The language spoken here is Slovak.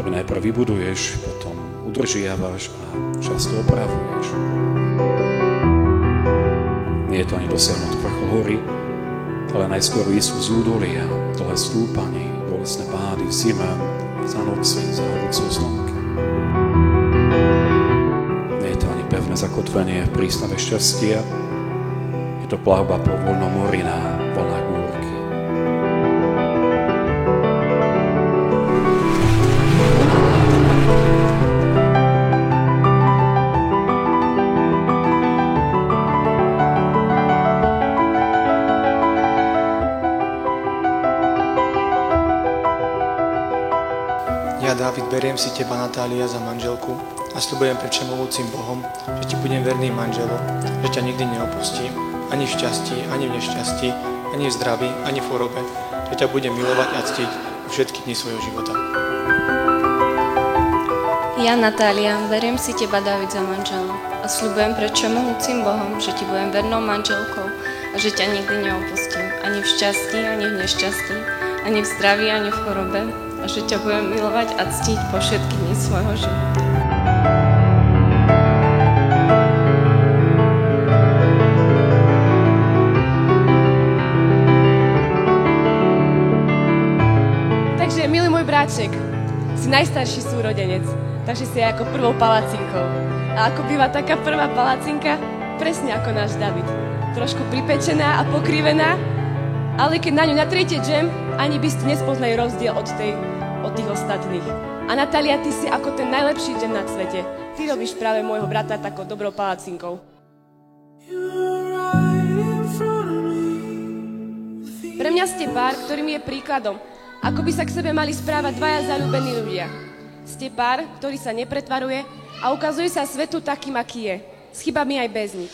ktorý najprv vybuduješ, potom udržiavaš a často opravuješ. Nie je to ani dosiahnuť vrchol hory, ale najskôr výsť z údolia, dlhé stúpanie, bolestné pády v zime, za noci, za horúcou slnka. Nie je to ani pevné zakotvenie v prístave šťastia, je to plavba po voľnom mori na vlnách búrky. Ja, Dávid, beriem si teba, Natália, za manželku a sľubujem pred všemohúcim Bohom, že ti budem verný manželom, že ťa nikdy neopustím, ani v šťastí, ani v nešťastí, ani v zdraví, ani v chorobe, že ťa budem milovať a ctiť všetky dni svojho života. Ja, Natália, beriem si teba, Dávid, za manžela a sľubujem pred všemohúcim Bohom, že ti budem vernou manželkou a že ťa nikdy neopustím, ani v šťastí, ani v nešťastí, ani v zdraví, ani v chorobe, a že ťa budem milovať a ctiť po všetky dni svojho života. Takže, milý môj bráček, si najstarší súrodenec, takže si aj ako prvou palacinkou. A ako býva taká prvá palacinka, presne ako náš David. Trošku pripečená a pokrivená, ale keď na ňu natriete džem, ani by ste nespoznali rozdiel od tých ostatných. A Natália, ty si ako ten najlepší džem na svete. Ty robíš práve môjho brata takou dobrou palacinkou. Pre mňa ste pár, ktorý mi je príkladom, ako by sa k sebe mali správať dvaja zaľúbení ľudia. Ste pár, ktorý sa nepretvaruje a ukazuje sa svetu takým, aký je. S chybami aj bez nich.